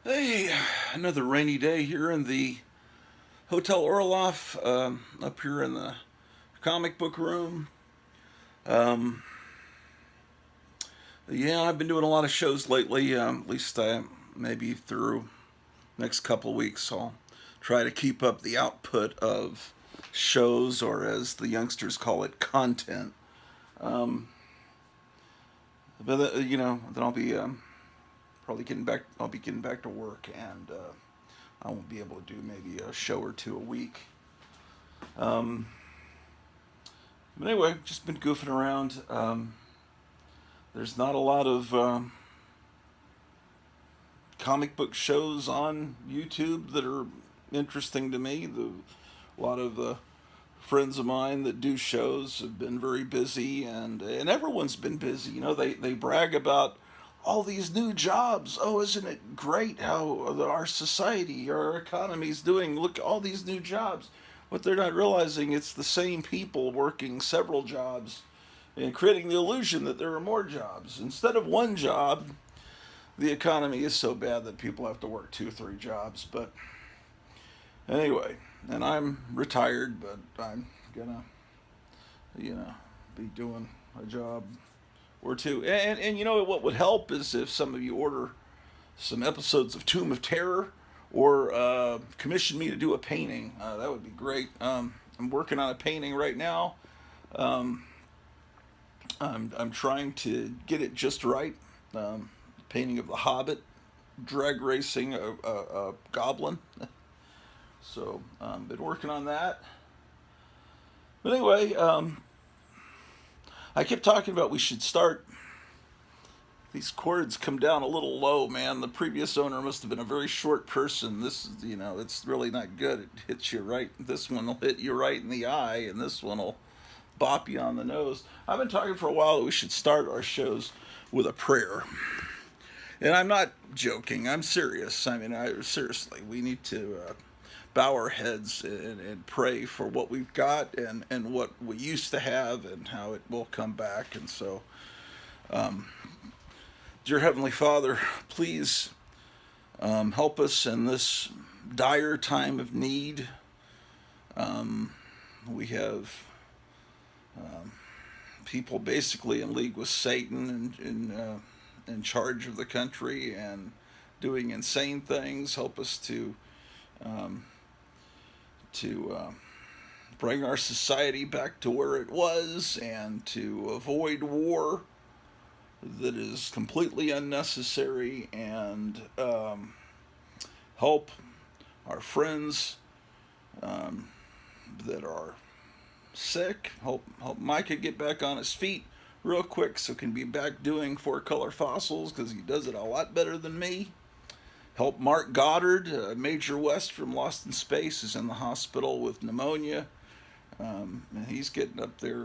Hey, another rainy day here in the Hotel Orloff, up here in the comic book room. Um, yeah, I've been doing a lot of shows lately. At least maybe through next couple of weeks, I'll try to keep up the output of shows, or as the youngsters call it, content. Um, but then I'll be probably getting back. I'll be getting back to work, and I won't be able to do maybe a show or two a week. Um, but anyway, just been goofing around. There's not a lot of comic book shows on YouTube that are interesting to me. A lot of friends of mine that do shows have been very busy, and everyone's been busy. They brag about all these new jobs. Oh, isn't it great how our society, our economy is doing? Look, all these new jobs. What they're not realizing, it's the same people working several jobs and creating the illusion that there are more jobs. Instead of one job, the economy is so bad that people have to work two, three jobs. But anyway, and I'm retired, but I'm gonna, you know, be doing a job or two. And you know what would help is if some of you order some episodes of Tomb of Terror, or commission me to do a painting. That would be great. I'm working on a painting right now. Um, I'm trying to get it just right. Painting of the Hobbit, drag racing a goblin. So been working on that. But anyway, I kept talking about we should start. These cords come down a little low, man. The previous owner must have been a very short person. This is, it's really not good. It hits you right. This one will hit you right in the eye, and this one will bop you on the nose. I've been talking for a while that we should start our shows with a prayer. And I'm not joking. I'm serious. I mean, seriously, we need to bow our heads and pray for what we've got and what we used to have and how it will come back. And so, dear Heavenly Father, please help us in this dire time of need. We have people basically in league with Satan and in charge of the country and doing insane things. Help us um, to bring our society back to where it was and to avoid war that is completely unnecessary, and help our friends that are sick. Help Micah get back on his feet real quick so he can be back doing four color fossils because he does it a lot better than me. Help Mark Goddard, Major West from Lost in Space, is in the hospital with pneumonia. And he's getting up there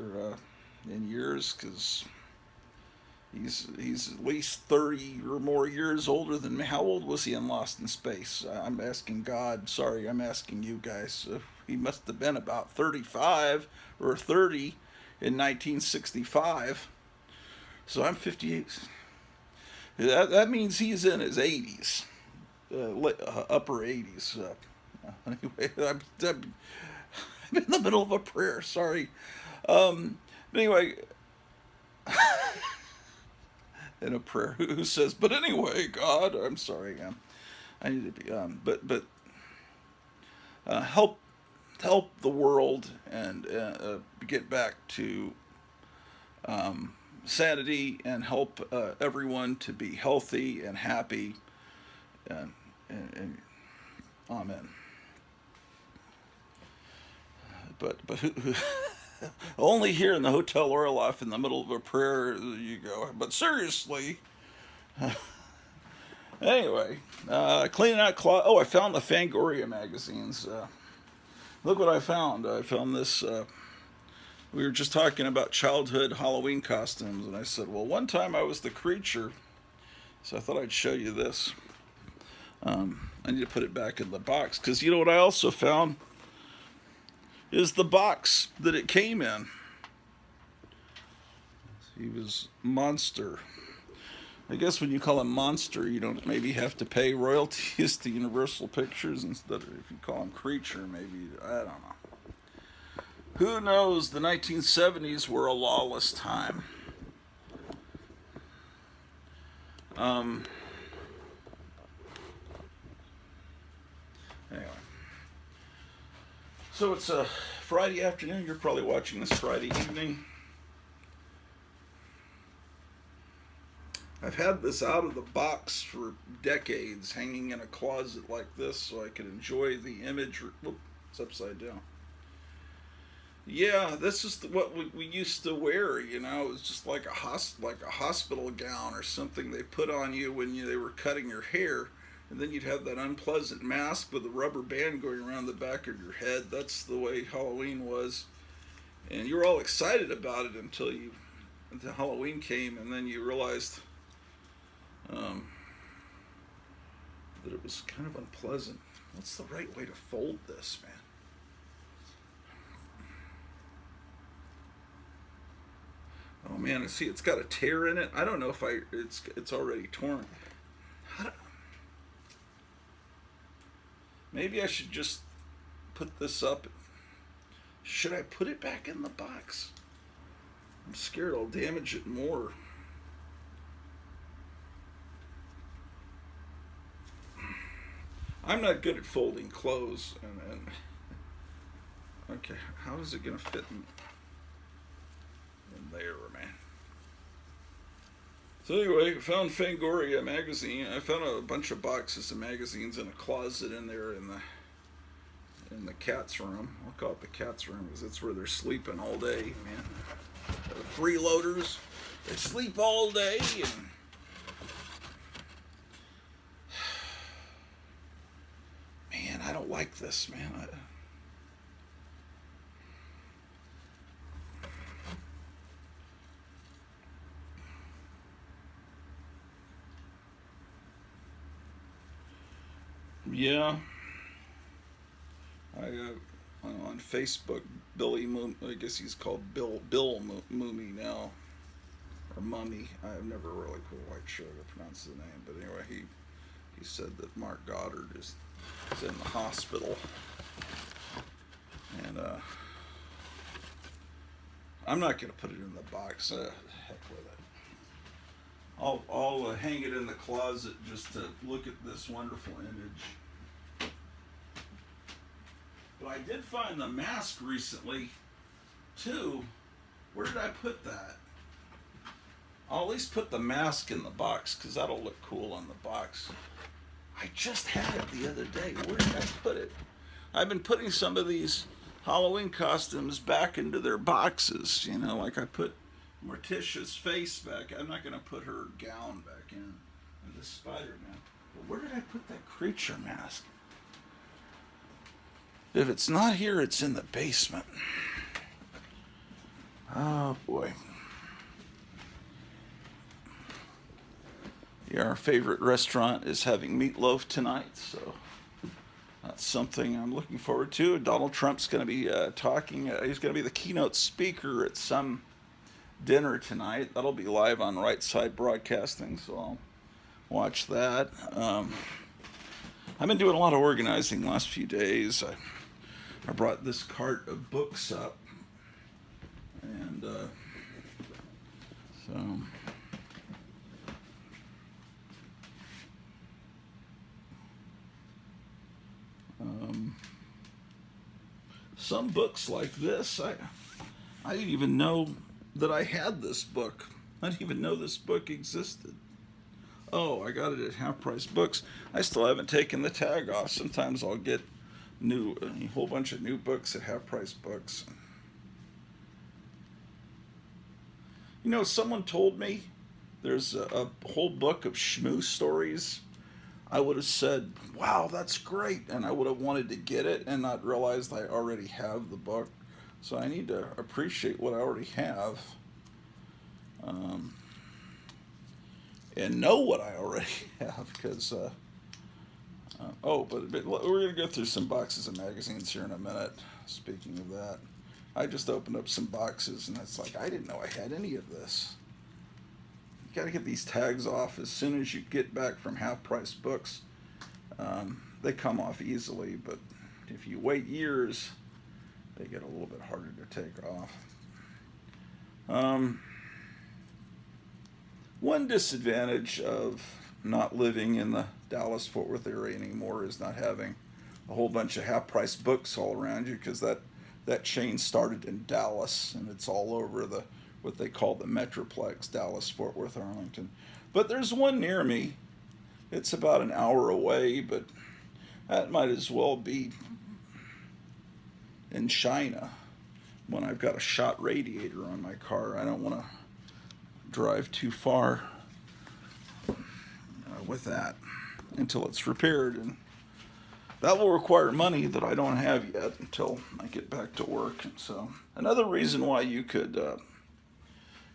in years because he's at least 30 or more years older than me. How old was he in Lost in Space? I'm asking God. Sorry, I'm asking you guys. He must have been about 35 or 30 in 1965. So I'm 58. That means he's in his 80s, upper 80s. Anyway, I'm in the middle of a prayer. Sorry. But anyway, in a prayer, who says, "But anyway, God, I'm sorry, I need to be, help the world and get back to sanity, and help everyone to be healthy and happy, and amen." But only here in the Hotel Orloff in the middle of a prayer you go. But seriously, anyway, cleaning out closet. Oh, I found the Fangoria magazines. Look what I found. I found this. We were just talking about childhood Halloween costumes, and I said, well, one time I was the creature, so I thought I'd show you this. I need to put it back in the box because you know what I also found is the box that it came in. He was monster. I guess when you call him Monster, you don't maybe have to pay royalties to Universal Pictures instead of if you call him Creature, maybe, I don't know. Who knows? The 1970s were a lawless time. Anyway. So it's a Friday afternoon. You're probably watching this Friday evening. I've had this out of the box for decades, hanging in a closet like this so I could enjoy the image. Whoop, it's upside down. Yeah, this is what we used to wear, you know. It was just like a hospital gown or something they put on you when they were cutting your hair. And then you'd have that unpleasant mask with a rubber band going around the back of your head. That's the way Halloween was. And you were all excited about it until Halloween came, and then you realized that it was kind of unpleasant. What's the right way to fold this, man? Oh man, see, it's got a tear in it. I don't know if it's already torn. Maybe I should just put this up. Should I put it back in the box? I'm scared I'll damage it more. I'm not good at folding clothes, and okay, how is it gonna fit in there, man? So anyway, I found Fangoria magazine. I found a bunch of boxes of magazines in a closet in there in the cat's room. I'll call it the cat's room because it's where they're sleeping all day, man. The freeloaders, they sleep all day, and man, I don't like this, man. Yeah, on Facebook, I guess he's called Bill Moomy now, or Mummy. I'm never really quite sure how to pronounce the name, but anyway, he said that Mark Goddard is in the hospital, and I'm not gonna put it in the box. Heck with it. I'll hang it in the closet just to look at this wonderful image. But I did find the mask recently, too. Where did I put that? I'll at least put the mask in the box, because that'll look cool in the box. I just had it the other day. Where did I put it? I've been putting some of these Halloween costumes back into their boxes. You know, like I put Morticia's face back. I'm not going to put her gown back in, and the Spider-Man. But where did I put that creature mask? If it's not here, it's in the basement. Oh boy. Yeah, our favorite restaurant is having meatloaf tonight, so that's something I'm looking forward to. Donald Trump's going to be talking. He's going to be the keynote speaker at some dinner tonight. That'll be live on Right Side Broadcasting, so I'll watch that. I've been doing a lot of organizing the last few days. I brought this cart of books up, and some books like this, I didn't even know that I had this book. I didn't even know this book existed. Oh, I got it at Half Price Books. I still haven't taken the tag off. Sometimes I'll get a whole bunch of new books at Half Price Books. You know, someone told me there's a whole book of Shmoo stories. I would have said, wow, that's great, and I would have wanted to get it and not realized I already have the book. So I need to appreciate what I already have, and know what I already have, because but we're going to go through some boxes of magazines here in a minute. Speaking of that, I just opened up some boxes, and it's like, I didn't know I had any of this. got to get these tags off as soon as you get back from half-price books. They come off easily, but if you wait years, they get a little bit harder to take off. One disadvantage of not living in the Dallas-Fort Worth area anymore is not having a whole bunch of half-price books all around you, because that chain started in Dallas, and it's all over what they call the Metroplex, Dallas, Fort Worth, Arlington. But there's one near me. It's about an hour away, but that might as well be in China when I've got a shot radiator on my car. I don't want to drive too far with that until it's repaired, and that will require money that I don't have yet until I get back to work. And so another reason why you could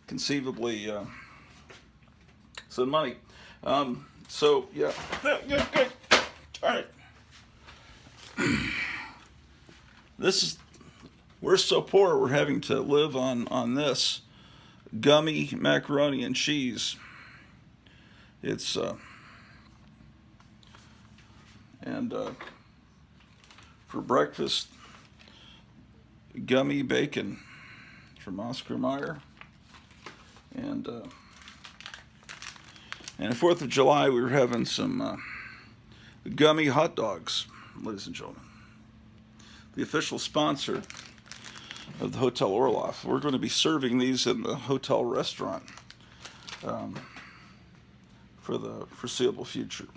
conceivably send money. So yeah, good. All right. We're so poor we're having to live on this gummy macaroni and cheese. It's for breakfast, gummy bacon from Oscar Mayer, and on 4th of July we were having some gummy hot dogs, ladies and gentlemen. The official sponsor of the Hotel Orloff. We're going to be serving these in the hotel restaurant for the foreseeable future.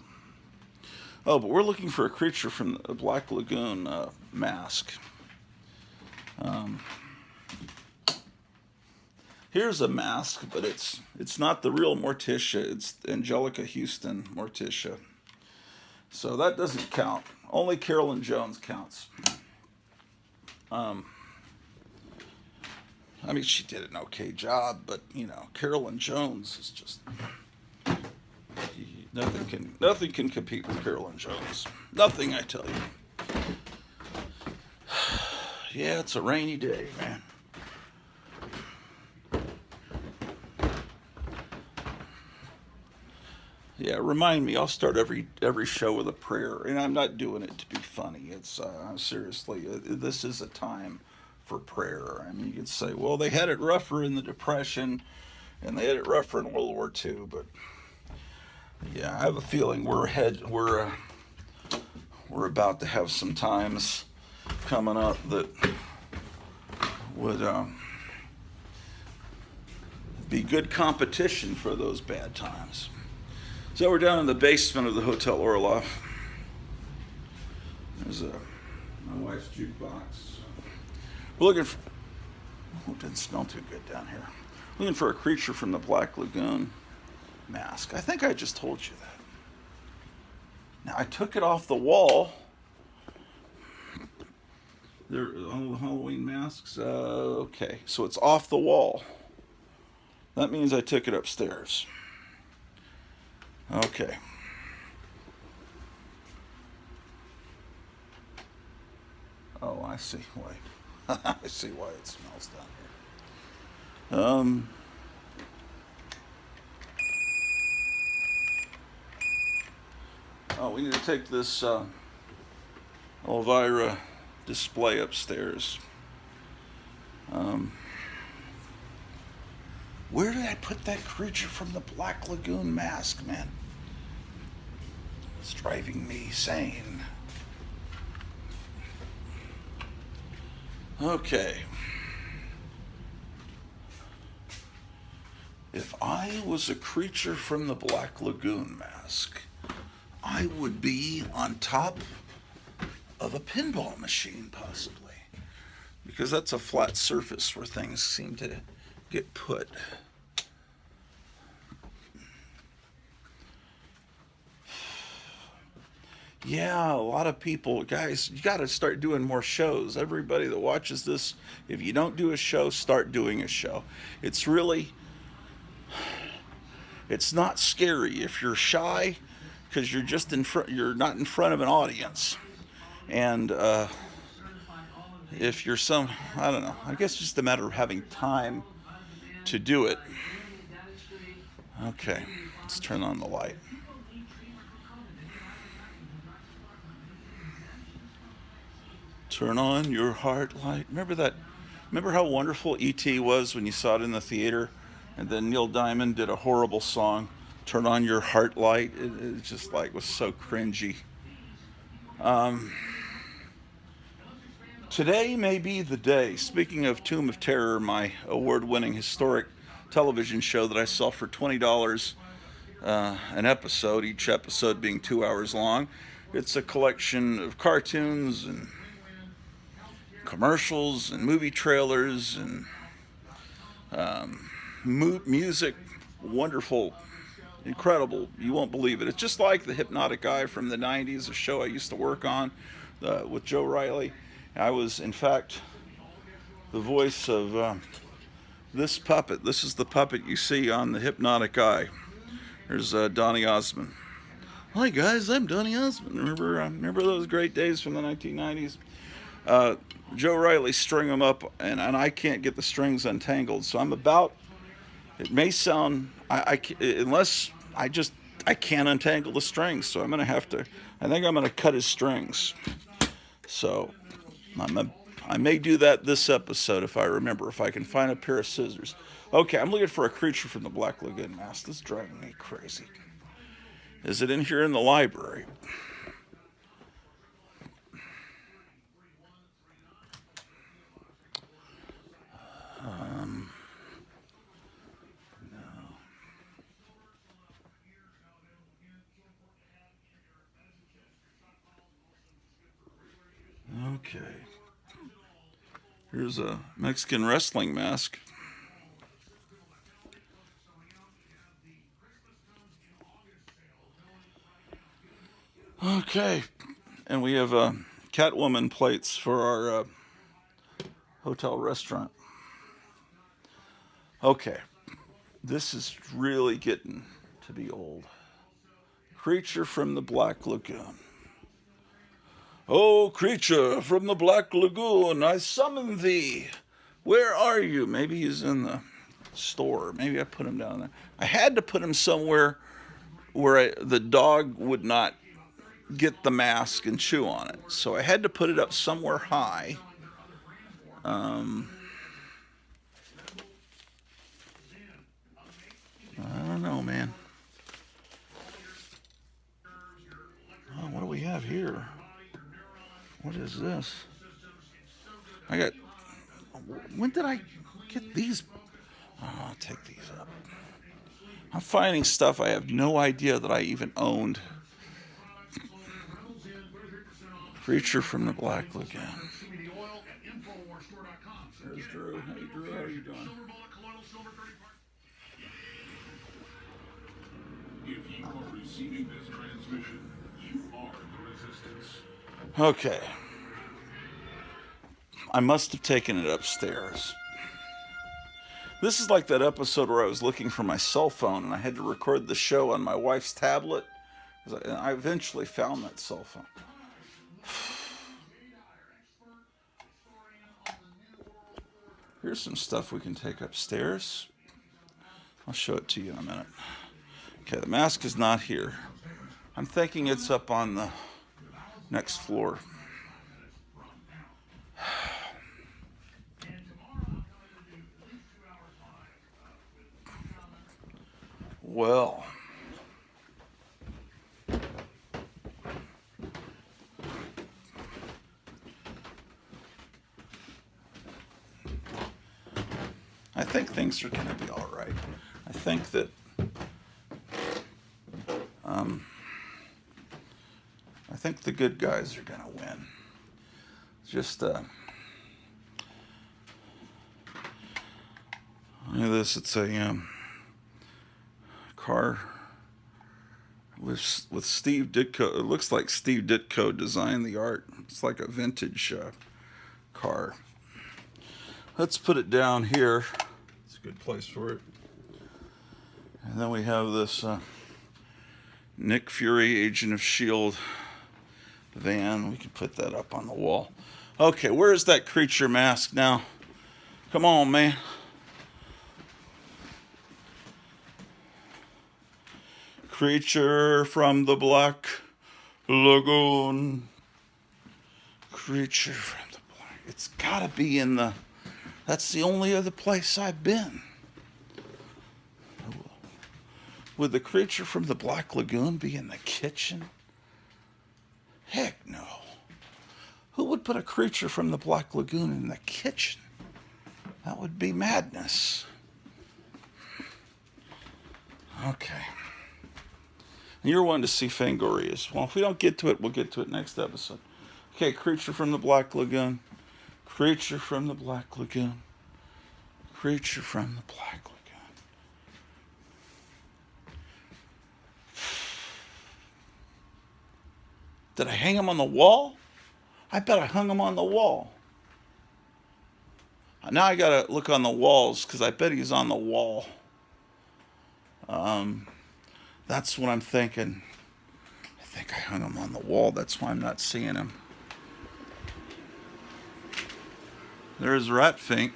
Oh, but we're looking for a creature from the Black Lagoon mask. Here's a mask, but it's not the real Morticia. It's Angelica Houston Morticia. So that doesn't count. Only Carolyn Jones counts. I mean, she did an okay job, but Carolyn Jones is just nothing can compete with Carolyn Jones. Nothing, I tell you. Yeah, it's a rainy day, man. Yeah, remind me. I'll start every show with a prayer, and I'm not doing it to be funny. It's seriously, this is a time for prayer. I mean, you could say, well, they had it rougher in the Depression, and they had it rougher in World War II, but yeah, I have a feeling we're about to have some times coming up that would be good competition for those bad times. So we're down in the basement of the Hotel Orloff. There's my wife's jukebox. We're looking for... Oh, it didn't smell too good down here. Looking for a creature from the Black Lagoon mask. I think I just told you that. Now, I took it off the wall. They're all the Halloween masks. Okay, so it's off the wall. That means I took it upstairs. Okay. Oh, I see. Wait. I see why it smells down here. Oh, we need to take this Elvira display upstairs. Where did I put that creature from the Black Lagoon mask, man? It's driving me sane. Okay. If I was a creature from the Black Lagoon mask, I would be on top of a pinball machine, possibly. Because that's a flat surface where things seem to get put. Yeah, a lot of people, guys, you got to start doing more shows. Everybody that watches this, if you don't do a show, start doing a show. It's not scary if you're shy, because you're just you're not in front of an audience. And if you're I don't know, I guess it's just a matter of having time to do it. Okay, let's turn on the light. Turn on your heart light. Remember that? Remember how wonderful E.T. was when you saw it in the theater? And then Neil Diamond did a horrible song, Turn On Your Heart Light. It just like was so cringy. Today may be the day. Speaking of Tomb of Terror, my award-winning historic television show that I saw for $20 an episode, each episode being 2 hours long. It's a collection of cartoons and commercials and movie trailers and music. Wonderful, incredible. You won't believe it. It's just like The Hypnotic Eye from the 90s, a show I used to work on with Joe Riley. I was, in fact, the voice of this puppet. This is the puppet you see on The Hypnotic Eye. There's Donny Osmond. Hi guys, I'm Donny Osmond. Remember those great days from the 1990s? Joe Riley string them up, and I can't get the strings untangled. So I'm about. It may sound unless I can't untangle the strings. So I'm gonna have to. I think I'm gonna cut his strings. So I may do that this episode if I remember, if I can find a pair of scissors. Okay, I'm looking for a creature from the Black Lagoon mask. This is driving me crazy. Is it in here in the library? Okay. Here's a Mexican wrestling mask. Okay. And we have Catwoman plates for our hotel restaurant. Okay. This is really getting to be old. Creature from the Black Lagoon. Oh, creature from the Black Lagoon, I summon thee. Where are you? Maybe he's in the store. Maybe I put him down there. I had to put him somewhere where the dog would not get the mask and chew on it. So I had to put it up somewhere high. I don't know, man. Oh, what do we have here? What is this? When did I get these? Oh, I'll take these up. I'm finding stuff I have no idea that I even owned. Creature from the Black Lagoon. There's Drew. Hey, Drew, how are you doing? If you are receiving this transmission, you are the resistance. Okay. I must have taken it upstairs. This is like that episode where I was looking for my cell phone and I had to record the show on my wife's tablet. And I eventually found that cell phone. Here's some stuff we can take upstairs. I'll show it to you in a minute. Okay, the mask is not here. I'm thinking it's up on the next floor. Well, I think things are going to be all right. I think that I think the good guys are going to win. Just look at this. It's a car with Steve Ditko. It looks like Steve Ditko designed the art. It's like a vintage car. Let's put it down here. It's a good place for it. And then we have this Nick Fury, Agent of S.H.I.E.L.D. van. We can put that up on the wall. Okay, where's that creature mask now? Come on, man. Creature from the Black Lagoon. Creature from the Black. It's gotta be in the. That's the only other place I've been. Would the creature from the Black Lagoon be in the kitchen? Heck no. Who would put a creature from the Black Lagoon in the kitchen? That would be madness. Okay. You're one to see Fangorias. Well, if we don't get to it, we'll get to it next episode. Okay, creature from the Black Lagoon. Creature from the Black Lagoon. Creature from the Black Lagoon. Did I hang him on the wall? I bet I hung him on the wall. Now I gotta look on the walls because I bet he's on the wall. That's what I'm thinking. I think I hung him on the wall. That's why I'm not seeing him. There's Ratfink.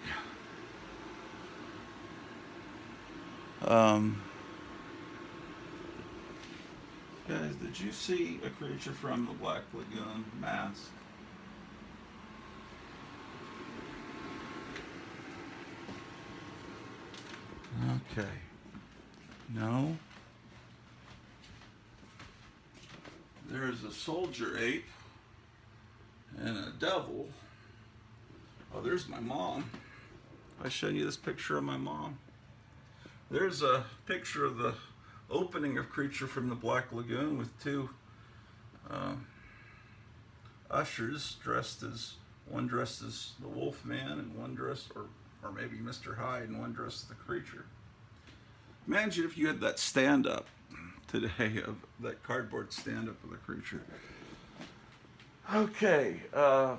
Guys, did you see a creature from the Black Lagoon mask? Okay. No. There's a soldier ape and a devil. Oh, there's my mom. I showed you this picture of my mom. There's a picture of the opening of Creature from the Black Lagoon with two ushers one dressed as the Wolf Man and one dressed, or maybe Mr. Hyde, and one dressed as the creature. Imagine if you had that stand-up today, of that cardboard stand-up of the creature. Okay. The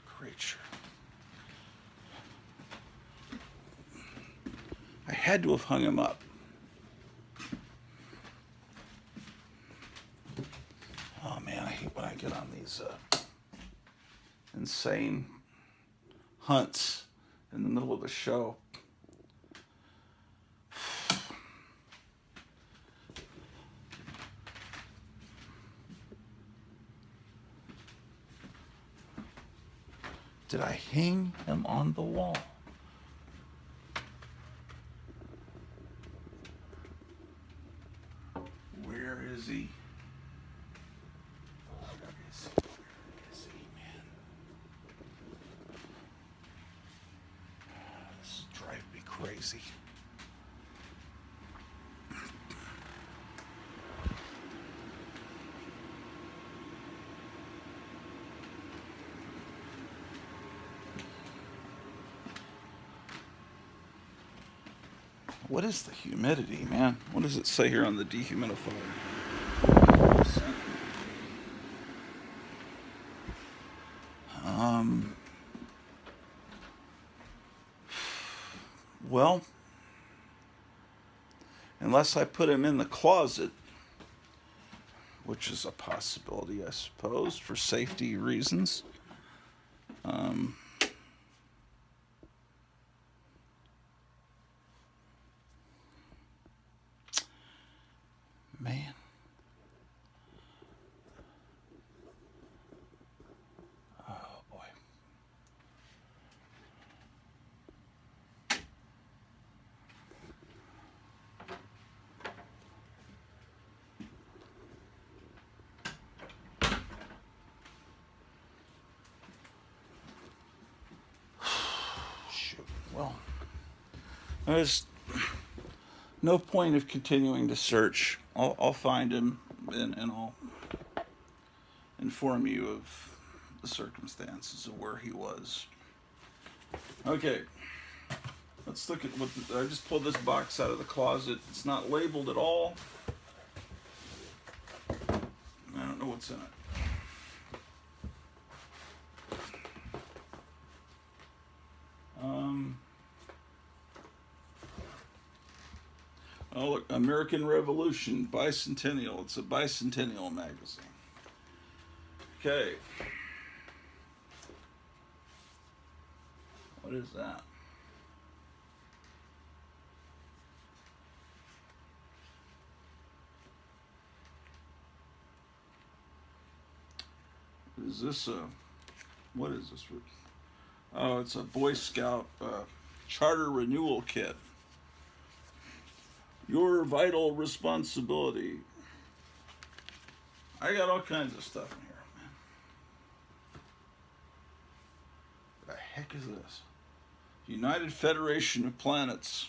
creature. I had to have hung him up. Oh man, I hate when I get on these insane hunts in the middle of the show. Did I hang him on the wall? Where is he? Where is he, man? This drives me crazy. What is the humidity, man? What does it say here on the dehumidifier? Well, unless I put him in the closet, which is a possibility, I suppose, for safety reasons. Man. Oh, boy. Shoot. Well, there's no point of continuing to search. I'll find him and I'll inform you of the circumstances of where he was. Okay, let's look at what I just pulled this box out of the closet. It's not labeled at all. I don't know what's in it. Oh, look, American Revolution, Bicentennial. It's a bicentennial magazine. Okay. What is that? Is this a, what is this? Oh, it's a Boy Scout charter renewal kit. Your vital responsibility. I got all kinds of stuff in here, man. What the heck is this? United Federation of Planets.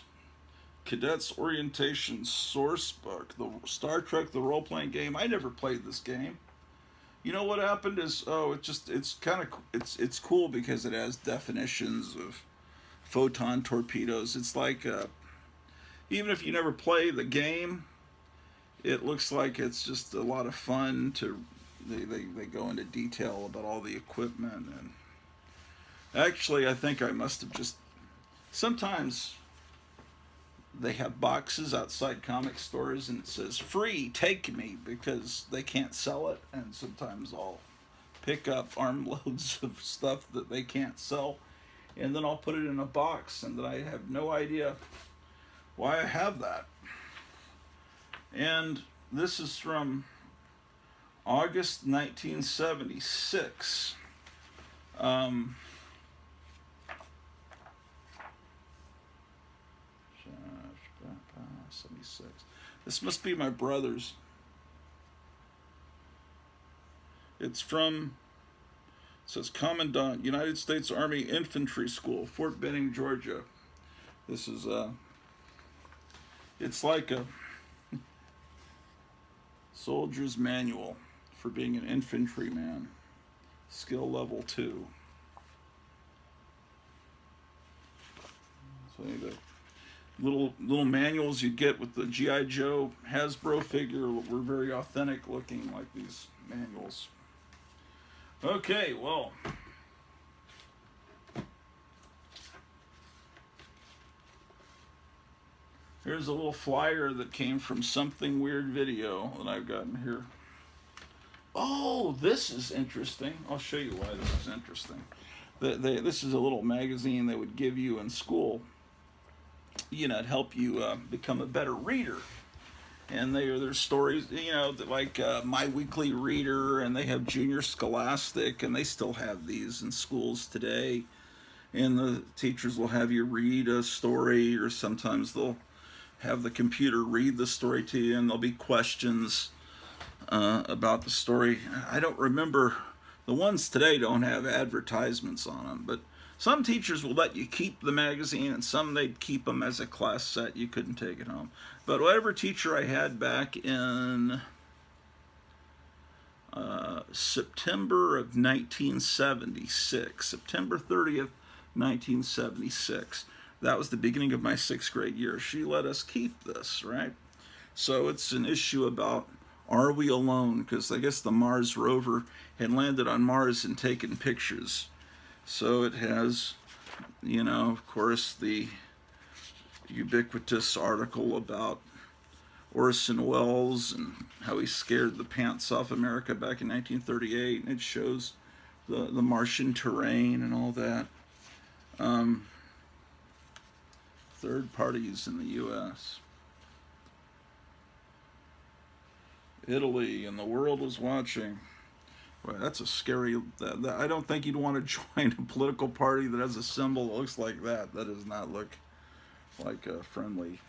Cadets Orientation Source Book. The Star Trek, the role-playing game. I never played this game. You know what happened is, it's cool because it has definitions of photon torpedoes. It's like, even if you never play the game, it looks like it's just a lot of fun to, they go into detail about all the equipment. And actually, I think I must have just, sometimes they have boxes outside comic stores and it says free, take me, because they can't sell it. And sometimes I'll pick up armloads of stuff that they can't sell, and then I'll put it in a box, and then I have no idea why I have that. And this is from August 1976. 76. This must be my brother's. It's from, it says Commandant, United States Army Infantry School, Fort Benning, Georgia. This is it's like a soldier's manual for being an infantryman, skill level 2. So the little manuals you get with the G.I. Joe Hasbro figure were very authentic looking, like these manuals. Okay, well, here's a little flyer that came from Something Weird Video that I've gotten here. Oh, this is interesting. I'll show you why this is interesting. This is a little magazine they would give you in school, you know, to help you become a better reader. And there's stories, you know, like My Weekly Reader, and they have Junior Scholastic, and they still have these in schools today. And the teachers will have you read a story, or sometimes they'll have the computer read the story to you, and there'll be questions about the story. I don't remember, the ones today don't have advertisements on them, but some teachers will let you keep the magazine, and some they'd keep them as a class set. You couldn't take it home. But whatever teacher I had back in September of 1976, September 30th, 1976, that was the beginning of my 6th grade year. She let us keep this, right? So it's an issue about, are we alone? Because I guess the Mars rover had landed on Mars and taken pictures. So it has, you know, of course, the ubiquitous article about Orson Welles and how he scared the pants off America back in 1938, and it shows the Martian terrain and all that. Third parties in the U.S. Italy, and the world was watching. Well, that's a scary, I don't think you'd want to join a political party that has a symbol that looks like that. That does not look like a friendly.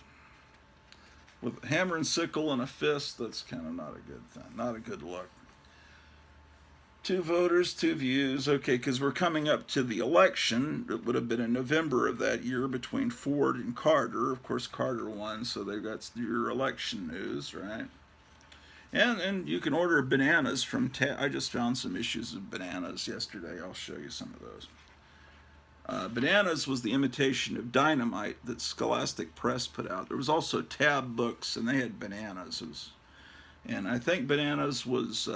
With a hammer and sickle and a fist, that's kind of not a good thing, not a good look. 2 voters, 2 views. Okay, because we're coming up to the election. It would have been in November of that year between Ford and Carter. Of course, Carter won, so they've got your election news, right? And you can order bananas from I just found some issues of bananas yesterday. I'll show you some of those. Bananas was the imitation of Dynamite that Scholastic Press put out. There was also Tab Books, and they had Bananas. And I think Bananas was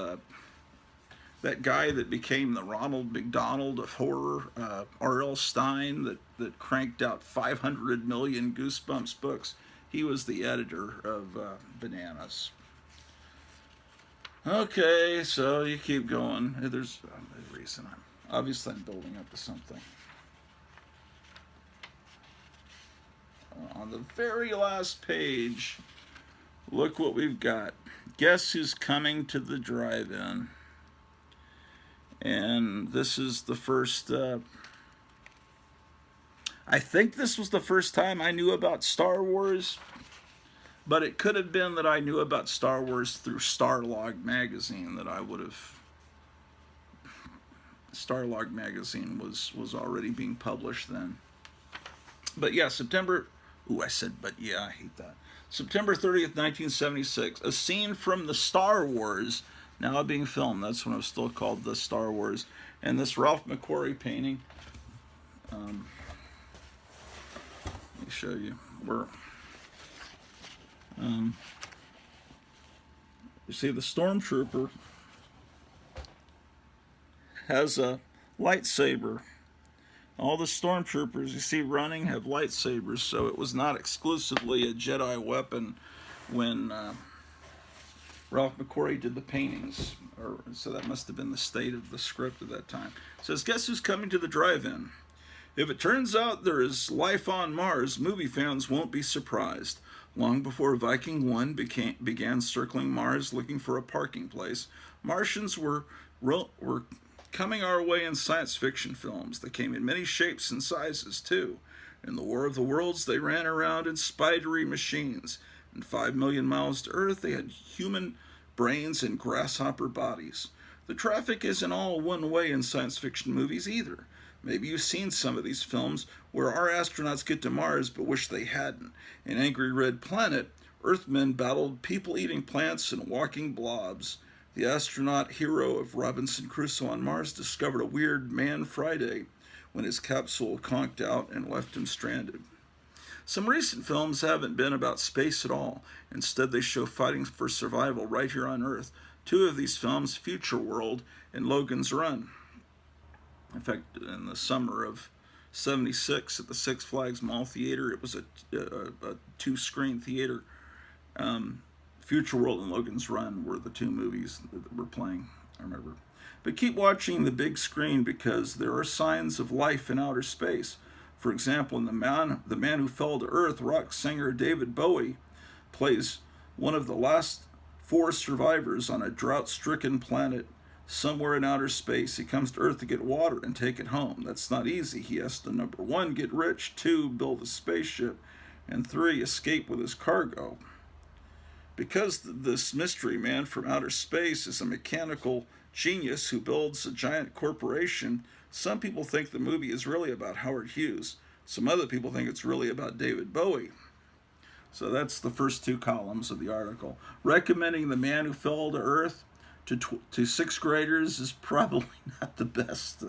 that guy that became the Ronald McDonald of horror, R.L. Stine, that cranked out 500 million Goosebumps books. He was the editor of Bananas. Okay, so you keep going. There's a reason. Obviously I'm building up to something. on the very last page, look what we've got. Guess who's coming to the drive-in? And this is the first, I think this was the first time I knew about Star Wars, but it could have been that I knew about Star Wars through Starlog Magazine, that I would have, Starlog Magazine was already being published then. But yeah, September, I hate that. September 30th, 1976, a scene from the Star Wars, now being filmed. That's when it was still called the Star Wars. And this Ralph McQuarrie painting, let me show you where, you see the stormtrooper has a lightsaber. All the stormtroopers you see running have lightsabers, so it was not exclusively a Jedi weapon when Ralph McQuarrie did the paintings. So that must have been the state of the script at that time. It says, guess who's coming to the drive-in? If it turns out there is life on Mars, movie fans won't be surprised. Long before Viking 1 began circling Mars looking for a parking place, Martians were coming our way in science fiction films. They came in many shapes and sizes, too. In the War of the Worlds, they ran around in spidery machines. In 5 million miles to Earth, they had human brains and grasshopper bodies. The traffic isn't all one way in science fiction movies either. Maybe you've seen some of these films where our astronauts get to Mars but wish they hadn't. In Angry Red Planet, Earthmen battled people-eating plants and walking blobs. The astronaut hero of Robinson Crusoe on Mars discovered a weird Man Friday when his capsule conked out and left him stranded. Some recent films haven't been about space at all. Instead, they show fighting for survival right here on Earth. 2 of these films, Future World and Logan's Run. In fact, in the summer of '76 at the Six Flags Mall Theater, it was a 2-screen theater. Future World and Logan's Run were the 2 movies that were playing, I remember. But keep watching the big screen because there are signs of life in outer space. For example, in The Man Who Fell to Earth, rock singer David Bowie plays one of the last 4 survivors on a drought-stricken planet somewhere in outer space. He comes to Earth to get water and take it home. That's not easy. He has to, number 1, get rich, 2, build a spaceship, and 3, escape with his cargo. Because this mystery man from outer space is a mechanical genius who builds a giant corporation, some people think the movie is really about Howard Hughes. Some other people think it's really about David Bowie. So that's the first 2 columns of the article. Recommending The Man Who Fell to Earth to 6th graders is probably not the best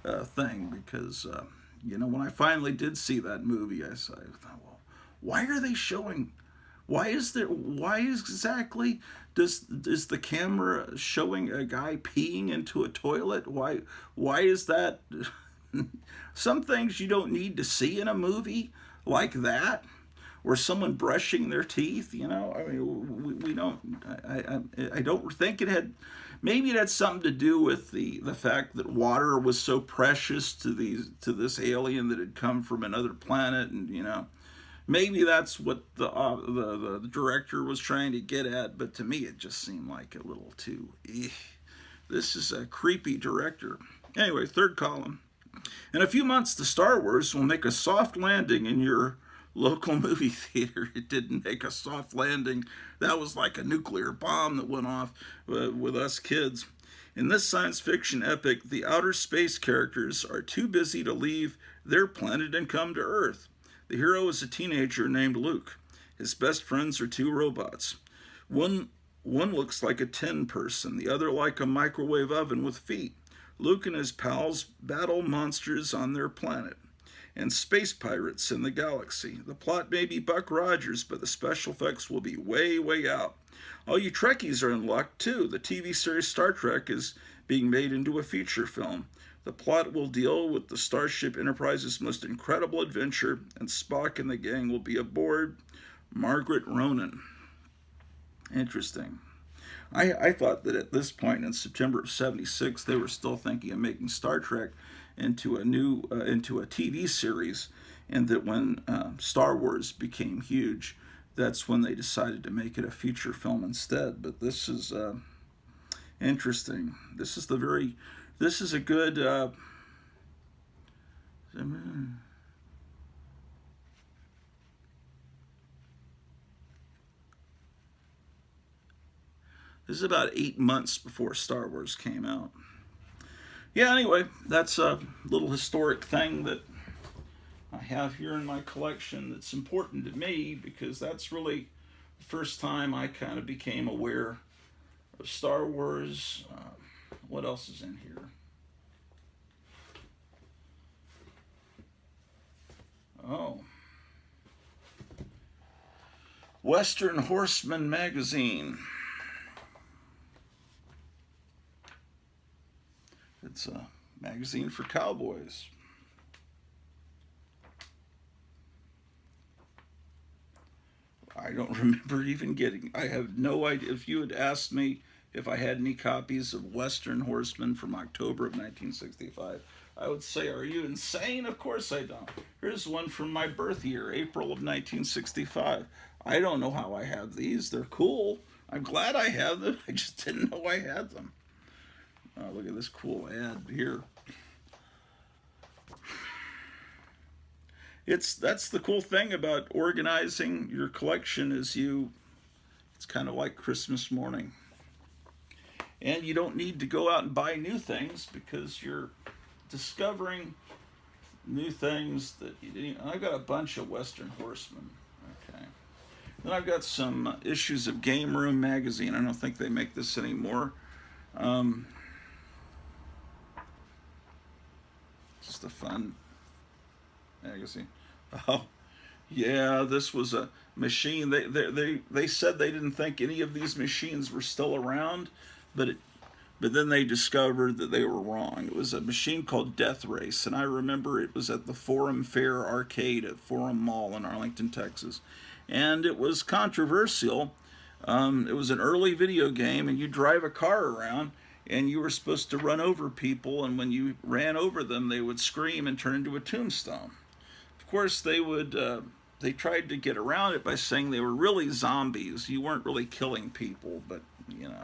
thing because, when I finally did see that movie, I thought, well, why are they showing... Why exactly is the camera showing a guy peeing into a toilet? Why is that? Some things you don't need to see in a movie like that, or someone brushing their teeth. I mean, we don't. I don't think it had. Maybe it had something to do with the fact that water was so precious to this alien that had come from another planet, and maybe that's what the director was trying to get at, but to me it just seemed like a little too, this is a creepy director. Anyway, 3rd column. In a few months, the Star Wars will make a soft landing in your local movie theater. It didn't make a soft landing. That was like a nuclear bomb that went off with us kids. In this science fiction epic, the outer space characters are too busy to leave their planet and come to Earth. The hero is a teenager named Luke. His best friends are 2 robots. One looks like a tin person, the other like a microwave oven with feet. Luke and his pals battle monsters on their planet and space pirates in the galaxy. The plot may be Buck Rogers, but the special effects will be way, way out. All you Trekkies are in luck, too. The TV series Star Trek is being made into a feature film. The plot will deal with the Starship Enterprise's most incredible adventure, and Spock and the gang will be aboard Margaret Ronan. Interesting. I thought that at this point in September of '76, they were still thinking of making Star Trek into a TV series, and that when Star Wars became huge, that's when they decided to make it a feature film instead. But this is interesting. This is this is a good. This is about 8 months before Star Wars came out. Yeah, anyway, that's a little historic thing that I have here in my collection that's important to me, because that's really the first time I kind of became aware of Star Wars. What else is in here? Oh. Western Horsemen magazine. It's a magazine for cowboys. I don't remember even getting. I have no idea. If you had asked me if I had any copies of Western Horsemen from October of 1965, I would say, are you insane? Of course I don't. Here's one from my birth year, April of 1965. I don't know how I have these. They're cool. I'm glad I have them. I just didn't know I had them. Look at this cool ad here. That's the cool thing about organizing your collection is it's kind of like Christmas morning. And you don't need to go out and buy new things, because you're discovering new things that you didn't. I've got a bunch of Western Horsemen. Okay. Then I've got some issues of Game Room magazine. I don't think they make this anymore. Just a fun magazine. Oh, yeah, this was a machine. They said they didn't think any of these machines were still around, but then they discovered that they were wrong. It was a machine called Death Race, and I remember it was at the Forum Fair Arcade at Forum Mall in Arlington, Texas, and it was controversial. It was an early video game, and you drive a car around, and you were supposed to run over people, and when you ran over them, they would scream and turn into a tombstone. Of course, they tried to get around it by saying they were really zombies. You weren't really killing people, but, you know.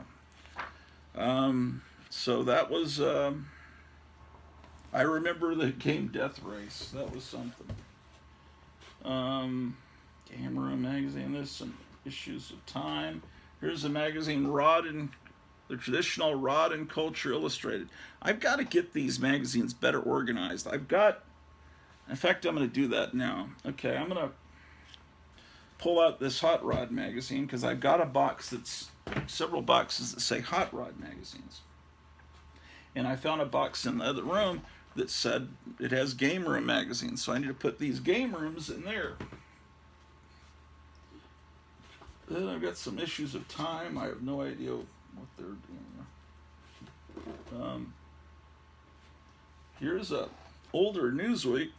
So that was, I remember the game Death Race. That was something. Game Room magazine, there's some issues of Time. Here's a magazine, the traditional Rod and Culture Illustrated. I've got to get these magazines better organized. In fact, I'm going to do that now. Okay, I'm going to pull out this Hot Rod magazine, because I've got a box that's several boxes that say Hot Rod magazines. And I found a box in the other room that said it has Game Room magazines, so I need to put these Game Rooms in there. Then I've got some issues of Time. I have no idea what they're doing. Here's a older Newsweek,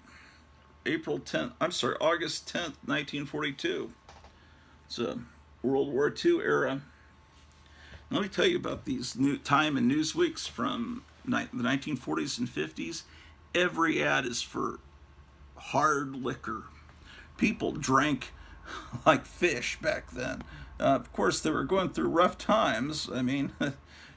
August 10th, 1942. It's a World War II era. Let me tell you about these Time and Newsweeks from the 1940s and 50s. Every ad is for hard liquor. People drank like fish back then. Of course, they were going through rough times. I mean,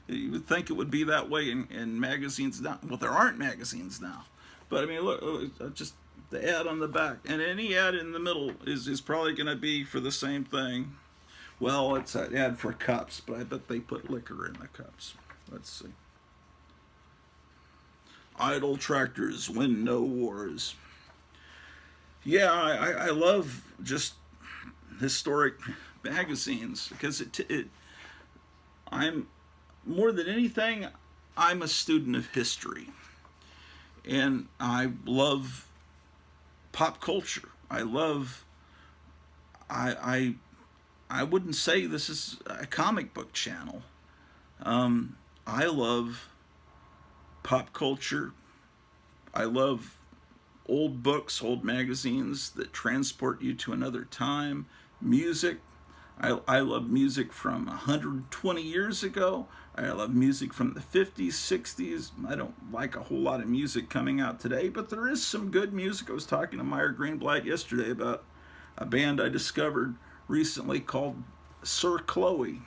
you would think it would be that way in magazines now. Well, there aren't magazines now. But I mean, look, just the ad on the back. And any ad in the middle is probably going to be for the same thing. Well, it's an ad for cups, but I bet they put liquor in the cups. Let's see. Idle tractors win no wars. Yeah, I love just historic magazines, because I'm more than anything, I'm a student of history, and I love pop culture. I wouldn't say this is a comic book channel. I love pop culture. I love old books, old magazines that transport you to another time. Music. I love music from 120 years ago. I love music from the 50s, 60s. I don't like a whole lot of music coming out today, but there is some good music. I was talking to Meyer Greenblatt yesterday about a band I discovered recently called Sir Chloe.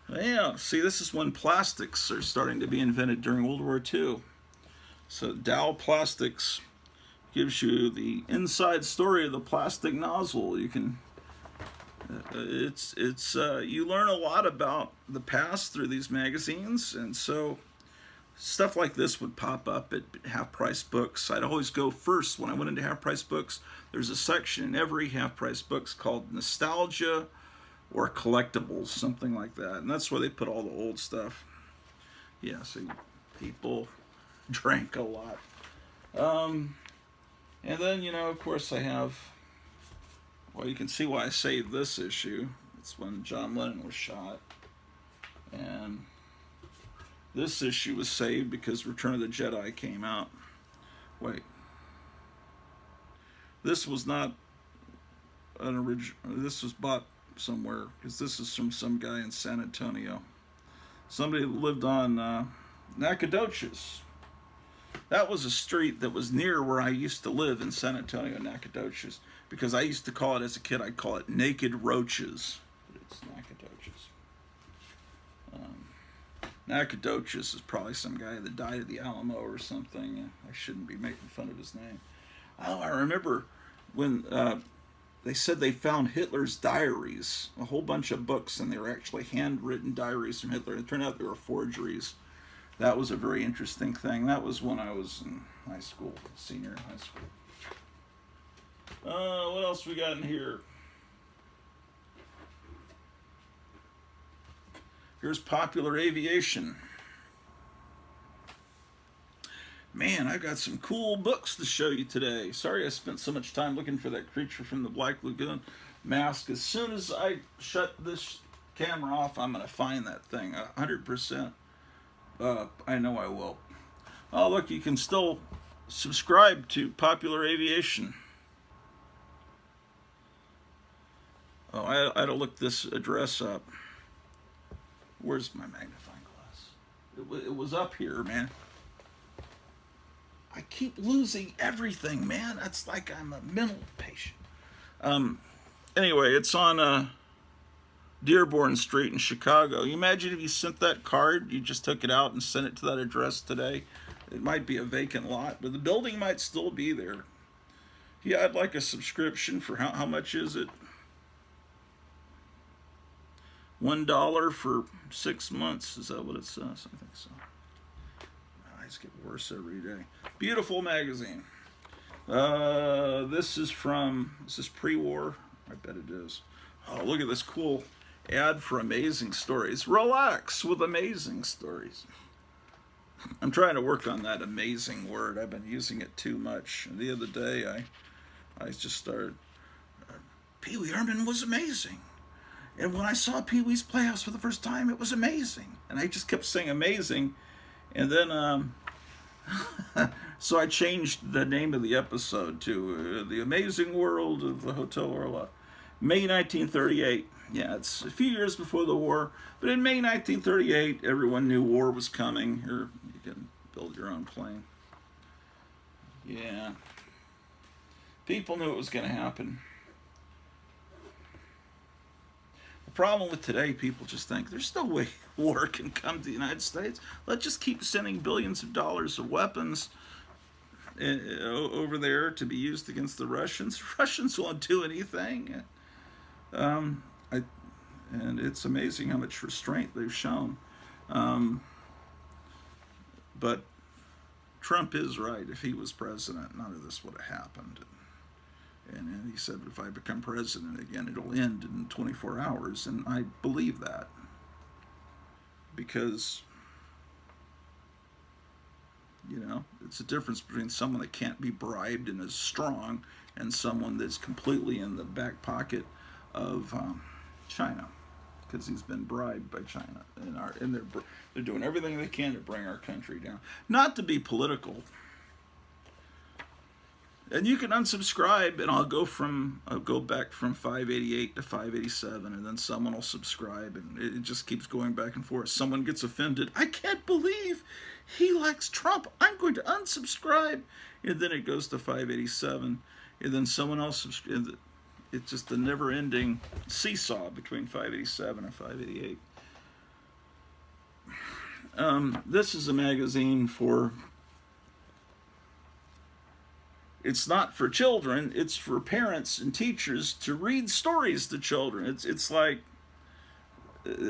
Yeah, see, this is when plastics are starting to be invented during World War II. So Dow Plastics gives you the inside story of the plastic nozzle. You can, you learn a lot about the past through these magazines, and so stuff like this would pop up at half-price books. I'd always go first when I went into half-price books. There's a section in every half-price books called Nostalgia or Collectibles, something like that, and that's where they put all the old stuff. Yeah, so people drank a lot. And then, of course I have, well, you can see why I saved this issue. It's when John Lennon was shot. And this issue was saved because Return of the Jedi came out. Wait. This was not an original, this was bought somewhere, because this is from some guy in San Antonio. Somebody lived on Nacogdoches. That was a street that was near where I used to live in San Antonio, Nacogdoches, because I used to call it, as a kid, I'd call it Naked Roaches. But it's Nacogdoches. Nacogdoches is probably some guy that died at the Alamo or something. I shouldn't be making fun of his name. Oh, I remember when they said they found Hitler's diaries, a whole bunch of books, and they were actually handwritten diaries from Hitler. It turned out they were forgeries. That was a very interesting thing. That was when I was in high school, senior in high school. What else we got in here? Here's Popular Aviation. Man, I've got some cool books to show you today. Sorry I spent so much time looking for that creature from the Black Lagoon mask. As soon as I shut this camera off, I'm going to find that thing, 100%. I know I will. Oh, look, you can still subscribe to Popular Aviation. Oh, I had to look this address up. Where's my magnifying glass? It was up here, man. I keep losing everything, man. That's like I'm a mental patient. Anyway, it's on Dearborn Street in Chicago. You imagine if you sent that card, you just took it out and sent it to that address today. It might be a vacant lot, but the building might still be there. Yeah, I'd like a subscription for how much is it? $1 for 6 months. Is that what it says? I think so. My eyes get worse every day. Beautiful magazine. This is pre-war. I bet it is. Oh, look at this cool ad for Amazing Stories. Relax with Amazing Stories. I'm trying to work on that amazing word. I've been using it too much. The other day, I just started, Pee Wee Herman was amazing. And when I saw Pee Wee's Playhouse for the first time, it was amazing. And I just kept saying amazing. And then, so I changed the name of the episode to The Amazing World of the Hotel Orloff. May 1938. Yeah, it's a few years before the war. But in May 1938, everyone knew war was coming. Or you can build your own plane. Yeah. People knew it was going to happen. The problem with today, people just think, there's no way war can come to the United States. Let's just keep sending billions of dollars of weapons over there to be used against the Russians. The Russians won't do anything. And it's amazing how much restraint they've shown. But Trump is right. If he was president, none of this would have happened. And he said, if I become president again, it'll end in 24 hours. And I believe that. Because, it's a difference between someone that can't be bribed and is strong and someone that's completely in the back pocket of China. Because he's been bribed by China. And they're doing everything they can to bring our country down. Not to be political. And you can unsubscribe, and I'll go back from 588 to 587, and then someone will subscribe, and it just keeps going back and forth. Someone gets offended. I can't believe he likes Trump. I'm going to unsubscribe, and then it goes to 587, and then someone else subscribes. It's just a never-ending seesaw between 587 and 588. This is a magazine for. It's not for children, it's for parents and teachers to read stories to children. It's like